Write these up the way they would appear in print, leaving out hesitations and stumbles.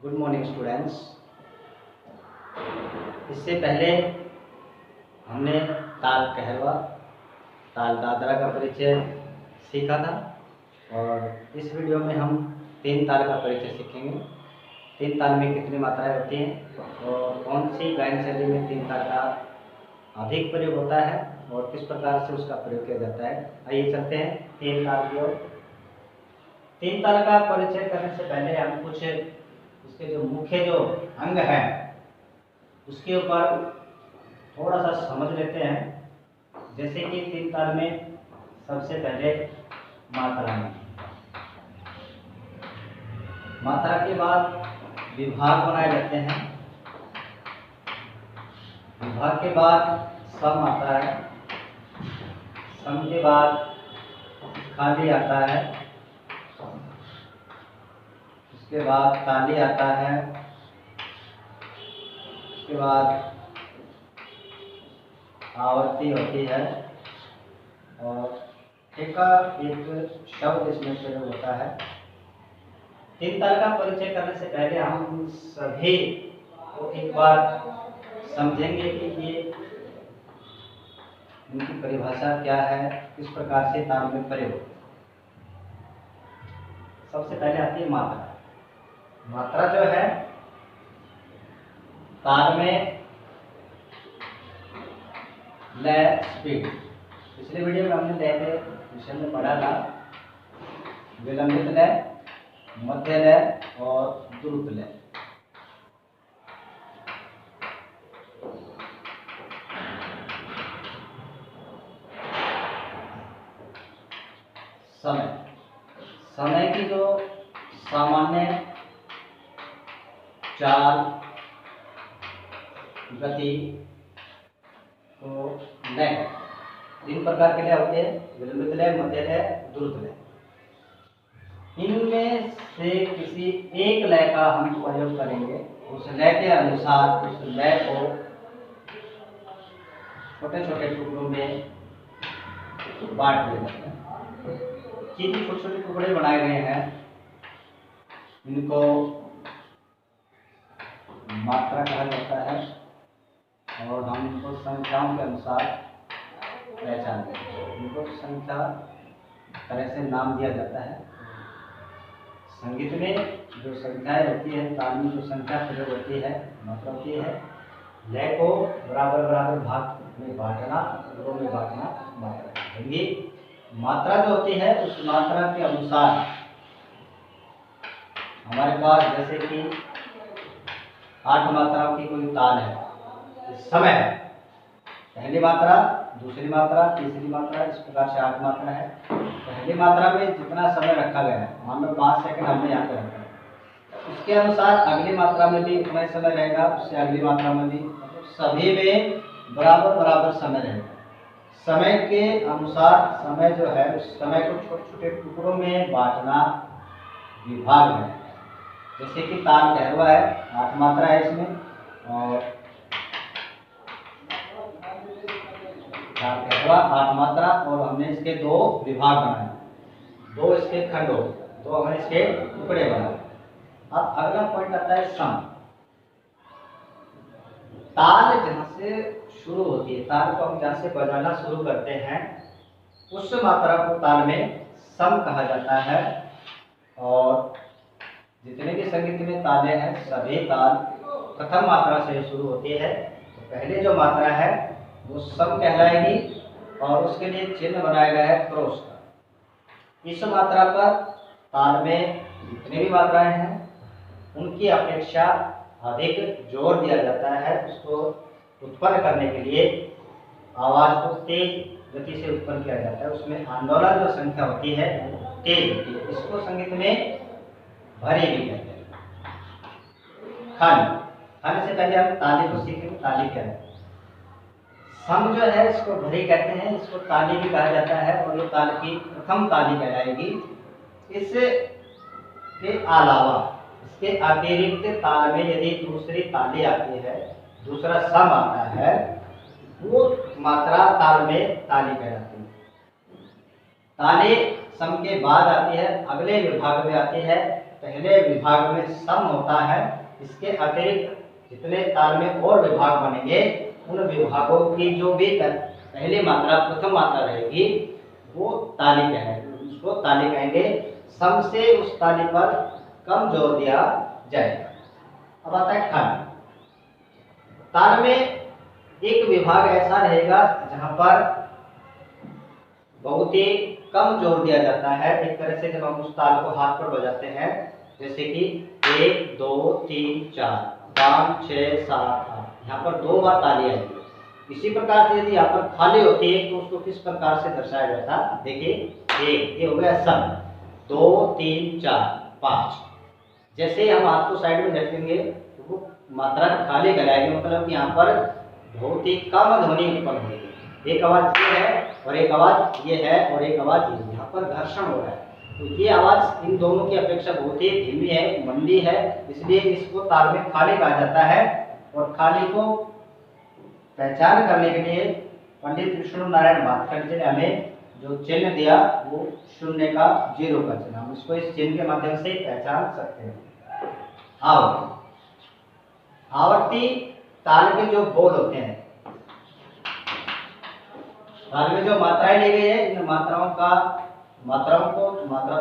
Good morning students. इससे पहले हमने ताल कहरवा, ताल दादरा का परिचय सीखा था और इस वीडियो में हम तीन ताल का परिचय सीखेंगे। तीन ताल में कितनी मात्राएं होती हैं और कौन सी गायन शैली में तीन ताल का अधिक प्रयोग होता है और किस प्रकार से उसका प्रयोग किया जाता है। आइए चलते हैं तीन ताल की ओर। तीन ताल का परिचय करने से पहले हम कुछ उसके जो मुख्य अंग हैं उसके ऊपर थोड़ा सा समझ लेते हैं। जैसे कि तीन ताल में सबसे पहले मात्रा है। मात्रा के बाद विभाग बनाए जाते हैं। विभाग के बाद सम आता है। सम के बाद खाली आता है। उसके बाद ताली आता है। उसके बाद आवर्ती होती है और एक शब्द इसमें प्रयोग होता है। तीन ताल का परिचय करने से पहले हम सभी को एक बार समझेंगे कि ये इनकी परिभाषा क्या है, किस प्रकार से ताल में प्रयोग होता है। सबसे पहले आती है मात्रा। मात्रा जो है ताल में लय, स्पीड। पिछले वीडियो में हमने लय के विषय में पढ़ा था विलंबित लय, मध्य लय और द्रुत लय। समय समय की जो सामान्य चाल, गति तो लय, तीन प्रकार के लय होते हैं, विलंबित लय, मध्य लय, द्रुत लय। इनमें से किसी एक लय का हम प्रयोग करेंगे। उस लय के अनुसार उस लय को छोटे छोटे टुकड़ों में बांट दिया जाता है। जिन छोटे छोटे टुकड़े बनाए गए हैं इनको मात्रा कहा जाता है और हम इनको संख्याओं के अनुसार पहचानते हैं। इनको संख्या तरह से नाम दिया जाता है। संगीत में जो संख्याएं होती है, ताल में जो संख्या प्रयोग होती है, मात्रा होती है, लय को बराबर बराबर भाग में बांटना, टुकड़ों में बांटना मात्रा है। मात्रा जो होती है उस मात्रा के अनुसार हमारे पास जैसे कि 8 मात्राओं की कोई ताल है। समय है, पहली मात्रा, दूसरी मात्रा, तीसरी मात्रा, इस प्रकार से 8 मात्रा है। पहली मात्रा में जितना समय रखा गया है, मान लो 5 सेकंड हमने यहाँ पे रखा है, उसके अनुसार अगली मात्रा में भी उतना ही समय रहेगा, उससे अगली मात्रा में भी, सभी में बराबर बराबर समय रहेगा। समय के अनुसार समय जो है उस समय को छोटे छोटे टुकड़ों में बांटना विभाग में। जैसे कि ताल कहरवा है, 8 मात्रा है इसमें और ताल कहरवा 8 मात्रा और हमने इसके 2 विभाग बनाए, 2 इसके खंड हो, 2 हमने इसके टुकड़े बनाए। अब अगला पॉइंट आता है सम। ताल जहाँ से शुरू होती है, ताल को हम जहाँ से बजाना शुरू करते हैं उस मात्रा को ताल में सम कहा जाता है। और जितने भी संगीत में तालें हैं सभी ताल प्रथम मात्रा से शुरू होती है। तो पहले जो मात्रा है वो सम कहलाएगी और उसके लिए चिन्ह बनाया गया है क्रॉस का। इस मात्रा पर ताल में जितनी भी मात्राएं हैं उनकी अपेक्षा अधिक जोर दिया जाता है। उसको उत्पन्न करने के लिए आवाज को तेज गति से उत्पन्न किया जाता है। उसमें आंदोलन जो संख्या होती है तेज होती है। इसको संगीत में भरी भी कहते हैं। खंड, खंड से पहले हम ताली को सीखेंगे। ताली क्या है? सम जो है इसको भरी कहते हैं, इसको ताली भी कहा जाता है और ये ताल की प्रथम ताली कहलाएगी। इसके अलावा, इसके अतिरिक्त ताल में यदि दूसरी ताली आती है, दूसरा सम आता है, वो मात्रा ताल में ताली कहलाती है। ताली सम के बाद आती है, अगले विभाग में आती है पहले विभाग में सम होता है, इसके अतिरिक्त जितने ताल में और विभाग बनेंगे उन विभागों की जो भी पहली मात्रा प्रथम मात्रा रहेगी वो ताली कहलाएगी, उसको ताली कहेंगे। सम से उस ताली पर कम जोर दिया जाएगा। अब आता है खाली। ताल में एक विभाग ऐसा रहेगा जहां पर बहुत ही कम जोर दिया जाता है। एक तरह से जब हम उस ताल को हाथ पर बजाते हैं, जैसे कि 1 2 3 4 5 6 7 8, यहाँ पर 2 बार ताली आएगी। इसी प्रकार से यदि यहाँ पर खाली होती है तो उसको किस प्रकार से दर्शाया जाता है, देखिए 1, ये हो गया सम, 2 3 4 5। जैसे हम हाथ को साइड में रखेंगे तो वो मात्रा खाली कराएंगे, मतलब कि यहाँ पर बहुत ही कम ध्वनि उत्पन्न होगी। एक आवाज ये है और एक आवाज ये है और एक आवाज ये, यहाँ पर घर्षण हो रहा है। तो ये आवाज इन दोनों की अपेक्षा बहुत ही धीमी है, मंदी है, इसलिए इसको ताल में खाली कहा जाता है। और खाली को पहचान करने के लिए पंडित विष्णु नारायण भास्कर जी ने हमें जो चिन्ह दिया वो शून्य का 0 का चिन्ह, हम इसको इस चिन्ह के माध्यम से पहचान सकते हैं। आवर्ती। आवर्ती ताल के जो बोल होते हैं, ताल में जो मात्राएं ली गई है, इन मात्रा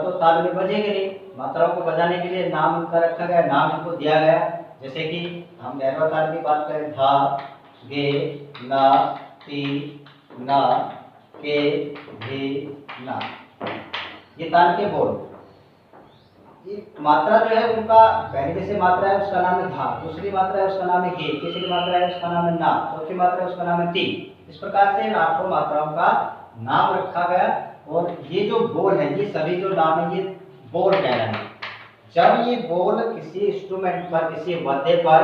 तो ताल में बजेगी नहीं, मात्राओं को बजाने के लिए नाम इनका रखा गया, नाम इनको दिया गया। जैसे कि हम गैरवा ताल की बात करें, धा गे ला ती ना के धी ना, ये ताल के बोल। ये मात्रा जो है उनका पहली जैसे मात्रा है उसका नाम है धा, दूसरी मात्रा है उसका नाम है गे, तीसरी मात्रा है उसका नाम है ना, चौथी मात्रा है उसका नाम है ती। इस प्रकार से इन 8 मात्राओं का नाम रखा गया। और ये जो बोल है, ये सभी जो नाम है ये बोल कहलाएंगे। जब ये बोल किसी इंस्ट्रूमेंट पर, किसी वाद्य पर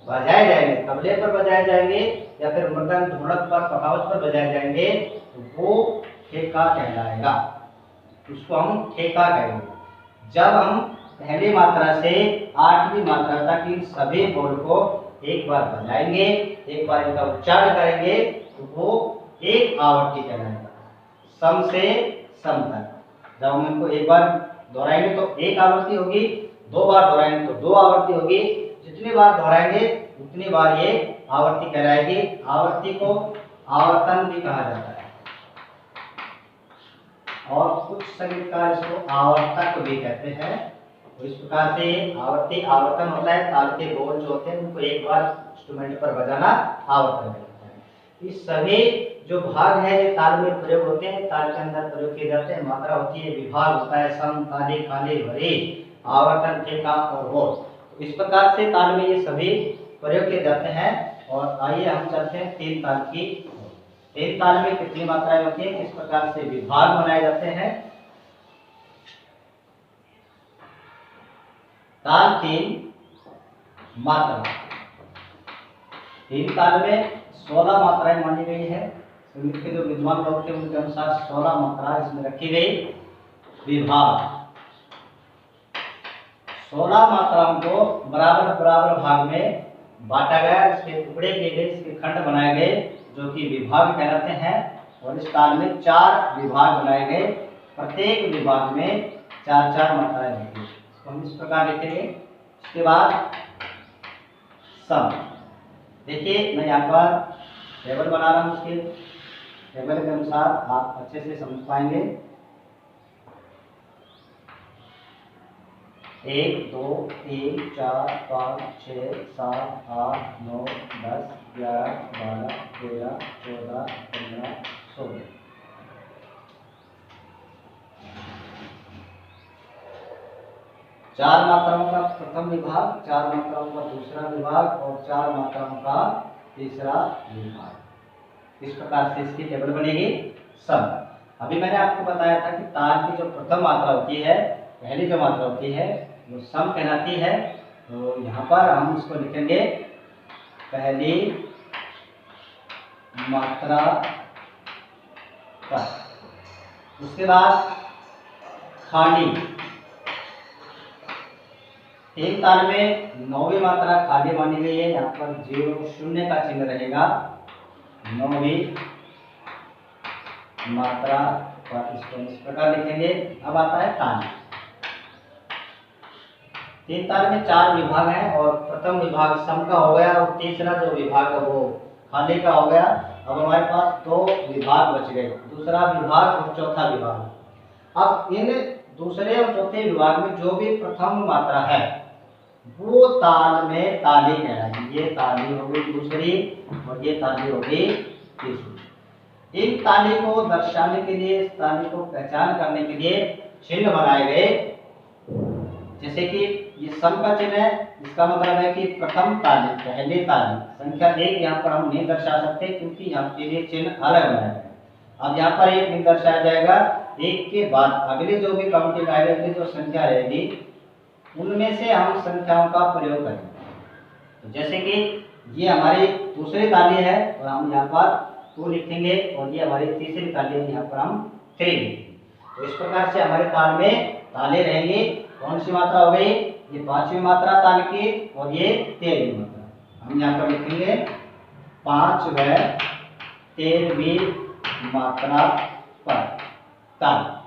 बजाए जाएंगे, तबले पर बजाए जाएंगे या फिर मृदंग, ढोलक पर, पखावज पर बजाए जाएंगे तो वो ठेका कहलाएगा, उसको हम ठेका कहेंगे। जब हम पहली मात्रा से 8वीं मात्रा तक इन सभी बोल को एक बार बजाएंगे, एक बार इनका उच्चारण करेंगे तो वो एक आवर्ती कहलाएगा, सम से सम तक। जब हम इनको एक बार दोहराएंगे तो एक आवर्ती होगी, 2 बार दोहराएंगे तो 2 आवर्ती होगी, जितनी बार दोहराएंगे उतनी बार ये आवर्ती कहलाएगी। आवर्ती को आवर्तन भी कहा जाता है और कुछ संगीतकार इसको आवर्तक भी कहते हैं। तो इस प्रकार से आवर्ती आवर्तन होता है, ताल के बोल जो होते हैं उनको एक बार इंस्ट्रूमेंट पर बजाना आवर्तन कहते हैं। इस सभी जो भाग है ये ताल में प्रयोग होते हैं, ताल के अंदर प्रयोग किए जाते हैं। मात्रा होती है, विभाग होता है, सम, ताली, खाली, भरी, आवर्तन, ठेका और बोल। इस प्रकार से ताल में ये सभी प्रयोग किए जाते हैं। और आइए हम चलते हैं 3 ताल की। 3 ताल में कितनी मात्राएं होती हैं, किस प्रकार से विभाग बनाए जाते हैं। ताल 3 मात्रा। 3 ताल में 16 मात्राएं मानी गई है। संगीत के जो विद्वान लोग थे उनके अनुसार 16 मात्रा इसमें रखी गई। विभाग 16 मात्राओं को बराबर बराबर भाग में बांटा गया, इसके टुकड़े किए गए, इसके खंड बनाए गए जो कि विभाग कहलाते हैं। और इस ताल में 4 विभाग बनाए गए, प्रत्येक विभाग में 4-4 मात्राएं होंगी। हम इस प्रकार लिखेंगे। इसके बाद सम। देखिए मैं यहाँ पर टेबल बना रहा हूँ, उसके टेबल के अनुसार आप अच्छे से समझ पाएंगे। 1 2 3 4 5 6 7 8 9 10 11 12 13 14 15 16। चार मात्राओं का प्रथम विभाग, 4 मात्राओं का दूसरा विभाग और 4 मात्राओं का तीसरा विभाग। इस प्रकार से इसकी टेबल बनेगी। सम। अभी मैंने आपको बताया था कि ताल की जो प्रथम मात्रा होती है, पहली जो मात्रा होती है वो सम कहलाती है। तो यहाँ पर हम इसको लिखेंगे पहली मात्रा पर। उसके बाद खाली। 3 ताल में 9वीं मात्रा खाली मानी गई है, यहाँ पर 0 शून्य का चिन्ह रहेगा। 9वीं मात्रा पर इसको इस प्रकार लिखेंगे। अब आता है ताली। तीन ताल में 4 विभाग हैं और प्रथम विभाग सम का हो गया और तीसरा जो विभाग है वो खाली का हो गया। अब हमारे पास 2 विभाग बच गए, दूसरा विभाग और चौथा विभाग। अब इन दूसरे और चौथे विभाग में जो भी प्रथम मात्रा है वो ताल में ताली कहलाएगी। ये ताली होगी दूसरी और ये ताली होगी तीसरी। इन ताली को दर्शाने के लिए, इस ताली को पहचान करने के लिए चिन्ह बनाए गए। जैसे कि ये सम का चिन्ह है, इसका मतलब है कि प्रथम ताली, पहली ताली। संख्या 1 यहाँ पर हम नहीं दर्शा सकते क्योंकि यहाँ के लिए चिन्ह अलग बनाया है। अब यहाँ पर 1 नहीं दर्शाया जाएगा, 1 के बाद अगली जो भी काउंटिंग आएगी, जो संख्या रहेगी उनमें से हम संख्याओं का प्रयोग करेंगे। तो जैसे कि ये हमारी दूसरी ताली है और हम यहाँ पर 2 लिखेंगे और ये हमारी तीसरी ताली है, यहाँ पर हम 3 लिखेंगे। तो इस प्रकार से हमारे ताल में ताले रहेंगे। कौन सी मात्रा हो गई? ये 5वीं मात्रा ताल की और ये 13वीं मात्रा। हम यहाँ पर लिखेंगे 5 व 13वीं मात्रा पर ताल।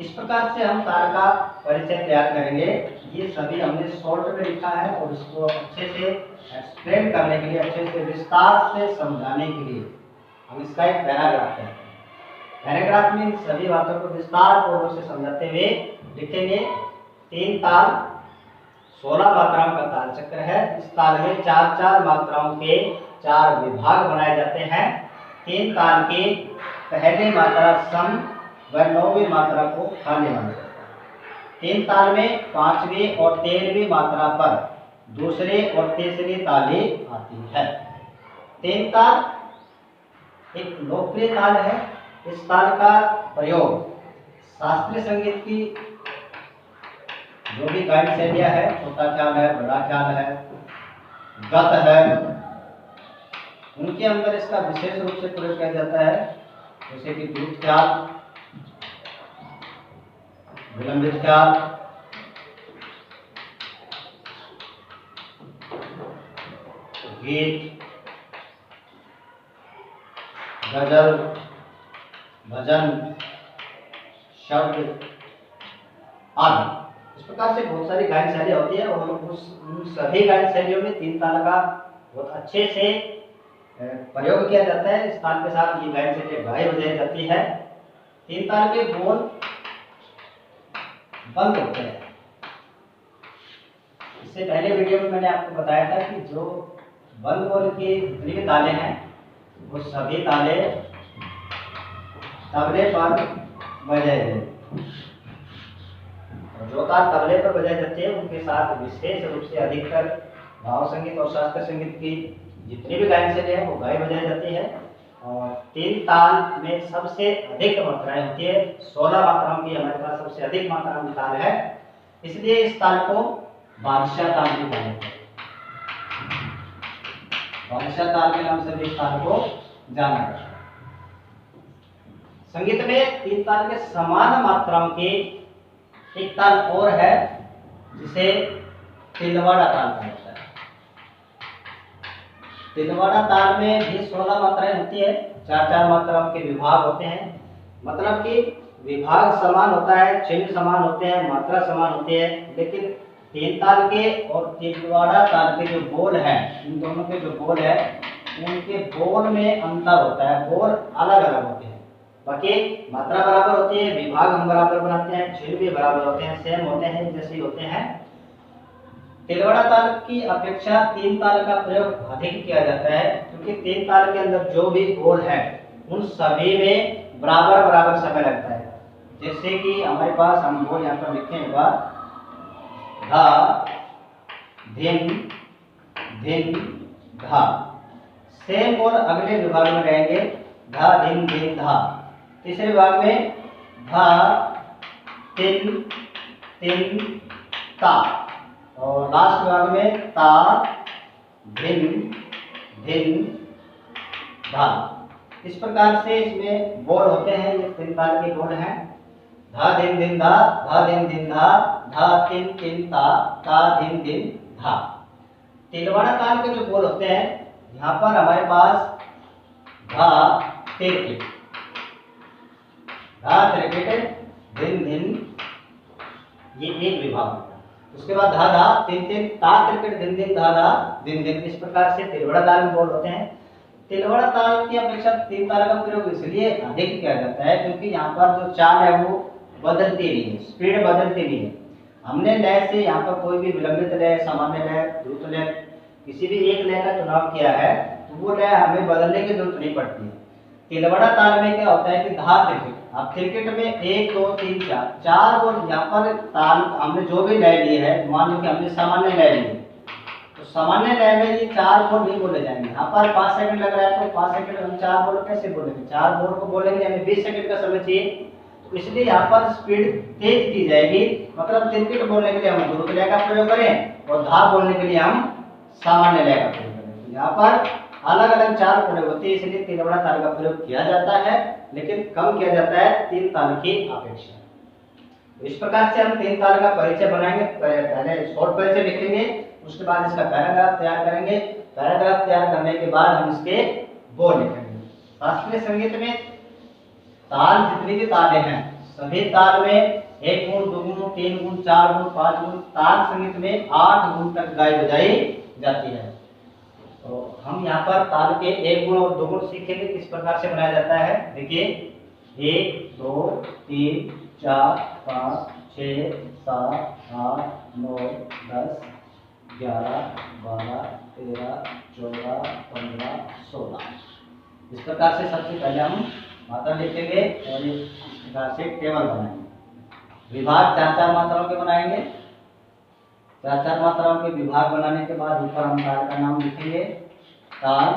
इस प्रकार से हम ताल का परिचय तैयार करेंगे। ये सभी हमने शॉर्ट में लिखा है और इसको अच्छे से एक्सप्लेन करने के लिए, अच्छे से विस्तार से समझाने के लिए हम इसका एक पैराग्राफ करते हैं। पैराग्राफ में सभी बातों को विस्तार पूर्वक से समझाते हुए लिखेंगे। 3 ताल 16 मात्राओं का ताल चक्र है। इस ताल में 4-4 मात्राओं के 4 विभाग बनाए जाते हैं। 3 ताल की पहली मात्रा सम व 9वीं मात्रा को खाली माना जाता है। 3 ताल में 5वीं और 13वीं मात्रा पर दूसरी और तीसरी ताली आती है। 3 ताल एक लोकप्रिय ताल है। इस ताल का प्रयोग शास्त्रीय संगीत की जो भी गायन शैलियाँ है, छोटा ख्याल है, बड़ा ख्याल है, गत है, उनके अंदर इसका विशेष रूप से प्रयोग किया जाता है। जैसे कि द्रुत ख्याल, विलंबित ख्याल, गीत, गजल, भजन, शब्द आदि। इस प्रकार से बहुत सारी गायन शैलियाँ होती है और उन सभी गायन शैलियों में 3 ताल का बहुत अच्छे से प्रयोग किया जाता है। इस ताल के साथ ये गायन शैली गाई बजाई जाती है। 3 ताल के बोल बंद होते हैं। इससे पहले वीडियो में मैंने आपको बताया था कि जो बंद बोल की जितनी भी ताले हैं वो सभी ताले तबले पर बजाए जाते। जो ताल तबले पर बजाई जाती है उनके साथ विशेष रूप से अधिकतर भाव संगीत और शास्त्रीय संगीत की जितनी भी गायन शैली है वो गाई बजाई जाती है। और 3 ताल में सबसे अधिक मात्राएं होती है। 16 मात्राओं की हमारे पास सबसे अधिक मात्रा में ताल है, इसलिए इस ताल को बादशाह ताल भी कहा जाता है। बादशाह ताल के नाम से भी इस ताल को जाना जाता है। संगीत में 3 ताल के समान मात्राओं की एक ताल और है जिसे तिलवाड़ा ताल कहा जाता है। तिलवाड़ा ताल में भी 16 मात्राएं होती है, 4-4 मात्राओं के विभाग होते हैं। मतलब कि विभाग समान होता है, चिन्ह समान होते हैं, मात्रा समान होती है, लेकिन 3 ताल के और तिलवाड़ा ताल के जो बोल हैं, इन दोनों के जो बोल है उनके बोल में अंतर होता है, बोल अलग अलग होते हैं। बाकी मात्रा बराबर होती है, विभाग हम बराबर बनाते हैं, चिन्ह भी बराबर होते हैं, सेम होते हैं, जैसे होते हैं। तिलवाड़ा ताल की अपेक्षा 3 ताल का प्रयोग अधिक किया जाता है क्योंकि 3 ताल के अंदर जो भी बोल है उन सभी में बराबर बराबर समय लगता है। जैसे कि हमारे पास हम बोल यहाँ पर लिखे हैं धा, धिन, धिन, धा। सेम बोल अगले विभाग में रहेंगे धा, धिन, धिन, धा। तीसरे विभाग में धा, तिन, तिन, ता। और लास्ट विभाग में ता, धिन, धिन, धा। इस प्रकार से इसमें बोल होते हैं। ये 3 ताल के बोल हैं। धा दिन दिन धा, धा दिन दिन धा, धा तिन तिन ता दिन दिन धा। तिलवाड़ा ताल के जो बोल होते हैं यहाँ पर हमारे पास धा तिरकिट, धा तिरकिट, दिन दिन, ये एक विभाग होता है। उसके बाद धा धा तीन तीन ता तिलकट दिन दिन धा धा दिन दिन। इस प्रकार से तिलवड़ा ताल में बोल होते हैं। तिलवड़ा ताल की अपेक्षा तीन ताल का प्रयोग इसलिए अधिक किया जाता है क्योंकि यहाँ पर जो चाल है वो बदलती नहीं है, स्पीड बदलती नहीं है। हमने लय से यहाँ पर कोई भी विलंबित लय, सामान्य लय, द्रुत लय, किसी भी एक लय का चुनाव किया है तो वो लय हमें बदलने की जरूरत नहीं पड़ती है। तिलवड़ा ताल में क्या होता है कि धा तिलकट, अब तिलकट में 1 2 3 4 चार बोल। यहाँ पर ताल हमने जो भी लय लिए है, मान लो कि हमने सामान्य लय लिए तो सामान्य लय में ये चार बोल नहीं बोले जाएंगे। यहाँ पर 5 सेकंड लग रहा है तो 5 सेकंड हम चार बोल कैसे बोलेंगे? चार बोल को बोलेंगे हमें 20 सेकंड का समय चाहिए, तो इसलिए यहाँ पर स्पीड तेज की जाएगी। मतलब तिलकट बोलने के लिए हम द्रुत लय का प्रयोग करें और धा बोलने के लिए हम सामान्य लय का प्रयोग करें। यहाँ पर अलग अलग चार प्रयोग होते हैं, इसलिए तिलवड़ा ताल का प्रयोग किया जाता है लेकिन कम किया जाता है तीन ताल की अपेक्षा। इस प्रकार से हम तीन ताल का परिचय बनाएंगे। पहले शॉर्ट परिचय लिखेंगे, उसके बाद इसका पैराग्राफ तैयार करेंगे। पैराग्राफ तैयार करने के बाद हम इसके बोल लिखेंगे। शास्त्रीय संगीत में ताल जितनी भी तालें हैं सभी ताल में 1 गुण 2 गुण 3 गुण 4 गुण 5 गुण, ताल संगीत में 8 गुण तक गाई बजाई जाती है। तो हम यहाँ पर ताल के 1 गुण और 2 गुण सीखेंगे किस प्रकार से बनाया जाता है। देखिए 1 2 3 4 5 6 7 8 9 10 11 12 13 14 15 16। इस प्रकार से सबसे पहले हम मात्रा लिखेंगे और इस प्रकार से टेबल बनाएंगे। विभाग 4-4 मात्राओं के बनाएंगे। 4-4 मात्राओं के विभाग बनाने के बाद ऊपर हम ताल का नाम लिखेंगे। ताल,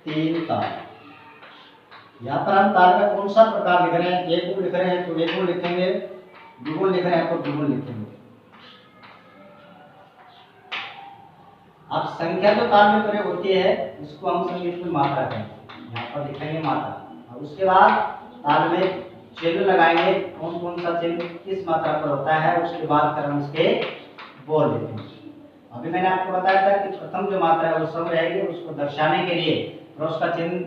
तीन ताल। यहाँ पर हम ताल का कौन सा प्रकार लिख रहे हैं? 1 गुण लिख रहे हैं तो 1 गुण लिखेंगे, 2 गुण लिख रहे हैं तो 2 गुण लिखेंगे। अब संख्या जो ताल में प्रयोग होती है इसको हम संगीत में मात्रा कहते हैं। यहाँ पर लिखेंगे मात्रा और उसके बाद ताल में चिन्ह लगाएंगे, कौन कौन सा चिन्ह किस मात्रा पर होता है, उसके बाद फिर हम इसके बोल लिखेंगे। अभी मैंने आपको बताया था कि प्रथम जो मात्रा है वो सम रहेगी, उसको दर्शाने के लिए क्रॉस का चिन्ह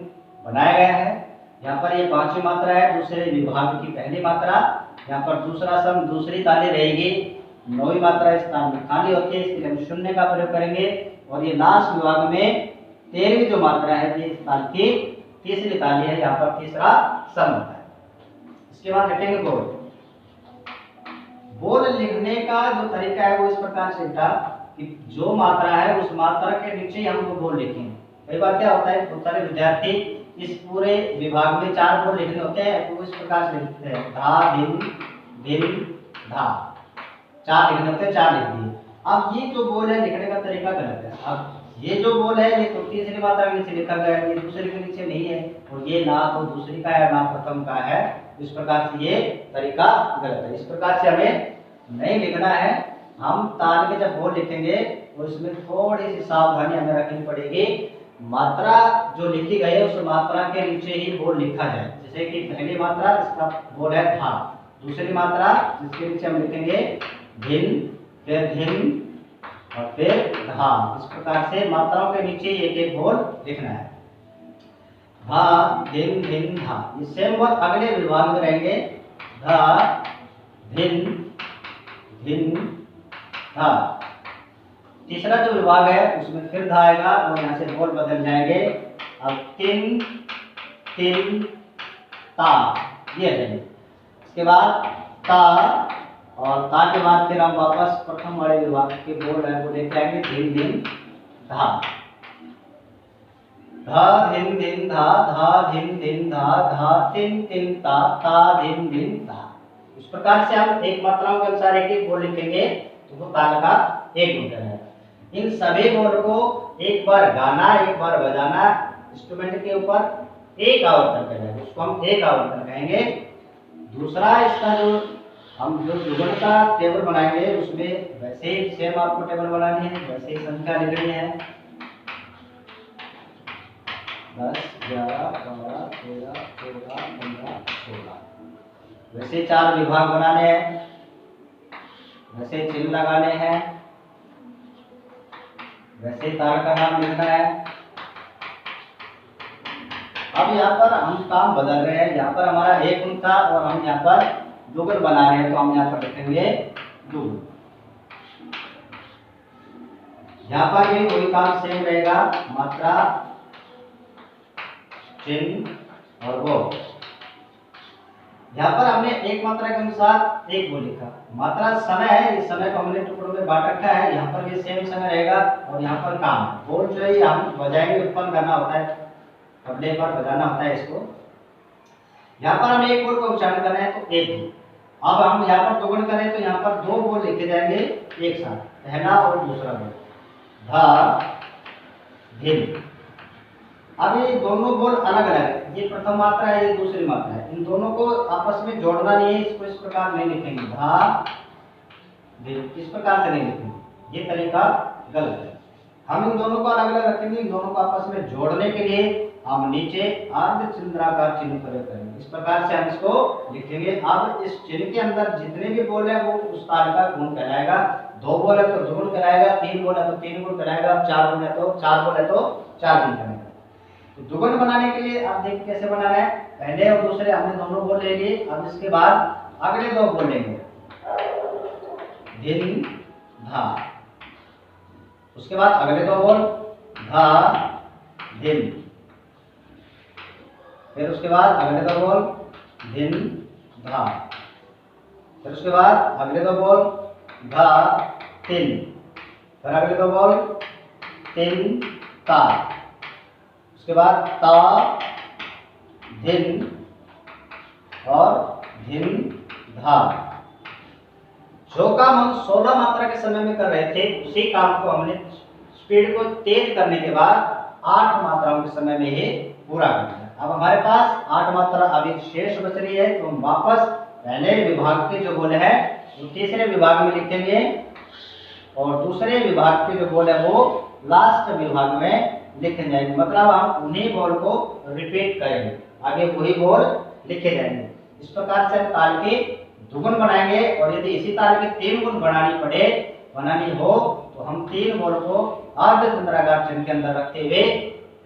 बनाया गया है। यहाँ पर ये 5वीं मात्रा है, दूसरे विभाग की पहली मात्रा। यहाँ पर दूसरा सम दूसरी ताली रहेगी। 9वीं मात्रा इस ताल में खाली होती है, इसके लिए हम शून्य का प्रयोग करेंगे। और ये लास्ट विभाग में 13वीं जो मात्रा है ये इस ताल की तीसरी ताली है, यहाँ पर तीसरा सम होता है। इसके बाद लिखेंगे बोल। बोल लिखने का जो तरीका है वो इस प्रकार से था कि जो मात्रा है उस मात्रा के नीचे हम वो बोल लिखेंगे। कई बार क्या होता है, बहुत सारे विद्यार्थी इस पूरे विभाग में 4 बोल लिखने होते हैं तो इस प्रकार से लिखते हैं धा धिन धिन धा, 4 लिखने होते हैं, 4 लिख दिए। अब ये जो बोल है लिखने का तरीका गलत है। अब ये जो बोल है ये तो तीसरी मात्रा के नीचे लिखा गया है, ये दूसरे के नीचे नहीं है, और ये ना तो दूसरी का है ना प्रथम का है। इस प्रकार से ये तरीका गलत है। इस प्रकार से हमें नहीं लिखना है। हम ताल के जब बोल लिखेंगे तो इसमें थोड़ी सी सावधानी हमें रखनी पड़ेगी। मात्रा जो लिखी गई है उस मात्रा के नीचे ही बोल लिखा जाए। जैसे कि पहली मात्रा इसका बोल है था, दूसरी मात्रा जिसके नीचे हम लिखेंगे भिन, फिर धिन और फिर धा। इस प्रकार से मात्राओं के नीचे एक एक बोल लिखना है। धा धिन धिन धा, ये सेम वर्ड अगले विभाग में रहेंगे। धा धिन धिन धा। तीसरा जो विभाग है उसमें फिर धा आएगा और यहाँ से बोल बदल जाएंगे। अब तिन तिन ता ये रहेंगे। इसके बाद ता, और ता के बाद फिर हम वापस प्रथम वाले विभाग के बोल है वो लेके आएंगे धिन धिन धा। धा धिन धिन धा, धा धिन धिन धा, धा तिन तिन ता, ता धिन धिन धा। इस प्रकार से हम एक मात्राओं के अनुसार एक एक बोल लिखेंगे तो वो ताल का एक मीटर है। इन सभी बोल को एक बार गाना, एक बार बजाना इंस्ट्रूमेंट के ऊपर एक आवर्तन करेंगे, उसको हम एक आवर्तन कहेंगे। दूसरा इसका जो हम जो जुगल का टेबल बनाएंगे उसमें वैसे ही सेम आपको टेबल बनानी है, वैसे ही संख्या लिखनी है 10 11 12 13 14 15 16। वैसे 4 विभाग बनाने हैं, वैसे चिन्ह लगाने हैं, वैसे ताल का नाम लिखना है। अब यहाँ पर हम काम बदल रहे हैं। यहाँ पर हमारा एक गुण था और हम यहाँ पर जुगल बना रहे हैं तो हम यहाँ पर लिखेंगे दुगुन। यहाँ पर भी वही काम सेम रहेगा, मात्रा, चिन्ह और वो। यहाँ पर हमने एक मात्रा के अनुसार एक वो लिखा। मात्रा समय है, इस समय को हमने टुकड़ों में बांट रखा है, यहाँ पर भी सेम समय रहेगा। और यहाँ पर काम, बोल जो है हम बजाएंगे, उत्पन्न करना होता है, तबले पर बजाना होता है इसको। यहाँ पर हम एक बोल को उच्चारण कर रहे हैं तो एक बोल। अब हम यहाँ पर दोगुण करें तो यहाँ पर दो बोल लिखे जाएंगे एक साथ, पहला और दूसरा बोल, धा धिन। अब ये दोनों बोल अलग अलग है, ये प्रथम मात्रा है, ये दूसरी मात्रा है, इन दोनों को आपस में जोड़ना नहीं है, इसको इस प्रकार नहीं लिखेंगे, धा धिन, इस प्रकार से नहीं लिखेंगे, ये तरीका गलत है। हम इन दोनों को अलग अलग रखेंगे, इन दोनों को आपस में जोड़ने के लिए हम नीचे अर्धचंद्राकार चिन्ह प्रयोग करेंगे, इस प्रकार से हम इसको लिखेंगे। अब इस चिन्ह के अंदर जितने भी बोल है वो उस ताल का गुण कहलाएगा। दो बोल है तो दुगुण कहलाएगा, तीन बोल है तो तीन गुण कहलाएगा, चार बोल है तो चार गुण कहलाएगा। तो दुगुण बनाने के लिए आप देखिए कैसे बनाना है। पहले और दूसरे हमने दोनों बोल ले लिए, अब इसके बाद अगले दो बोल लेंगे, धिन धा। उसके बाद अगले दो बोल धा धिन, फिर उसके बाद अगले दो बोल धिन धा, फिर उसके बाद अगले दो बोल धा तिन, फिर अगले दो बोल तिन ता, उसके बाद ता धिन और धिन धा। जो काम हम 16 मात्रा के समय में कर रहे थे, उसी काम को हमने स्पीड को तेज करने के बाद 8 मात्राओं के समय में ही पूरा कर दिया। अब हमारे पास 8 मात्रा अभी शेष बच रही है, तो हम वापस पहले विभाग के जो बोल है वो तीसरे विभाग में लिखेंगे और दूसरे विभाग के जो बोल है वो लास्ट विभाग में लिखे जाएंगे। मतलब हम उन्हीं बोल को रिपीट करेंगे, आगे वही बोल लिखे जाएंगे। इस प्रकार से हम ताल के दुगुन बनाएंगे और यदि इसी ताल के 3 गुण बनानी हो तो हम 3 बोल को अर्धचंद्राकार चिन्ह के अंदर रखते हुए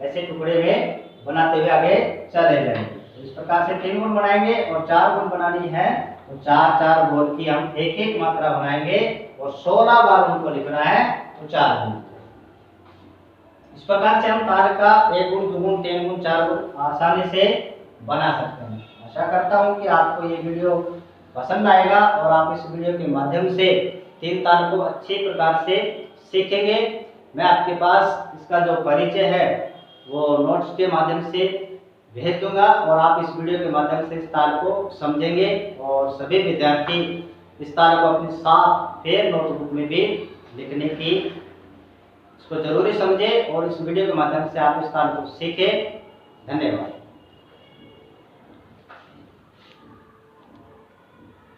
ऐसे टुकड़े में बनाते हुए आगे चले जाएंगे। इस प्रकार से 3 गुण बनाएंगे और 4 गुण बनानी है तो 4 बोल की हम एक एक मात्रा बनाएंगे और 16 बार उनको लिखना है तो 4 गुण। इस प्रकार से हम ताल का 1 गुण, 2 गुण, 3 गुण, 4 गुण आसानी से बना सकते हैं। आशा करता हूँ कि आपको ये वीडियो पसंद आएगा और आप इस वीडियो के माध्यम से 3 ताल को अच्छे प्रकार से सीखेंगे। मैं आपके पास इसका जो परिचय है वो नोट्स के माध्यम से भेज दूंगा और आप इस वीडियो के माध्यम से इस ताल को समझेंगे और सभी विद्यार्थी इस ताल को अपनी साफ फेयर नोटबुक में भी लिखने की इसको जरूरी समझे और इस वीडियो के माध्यम से आप इस ताल को सीखें। धन्यवाद।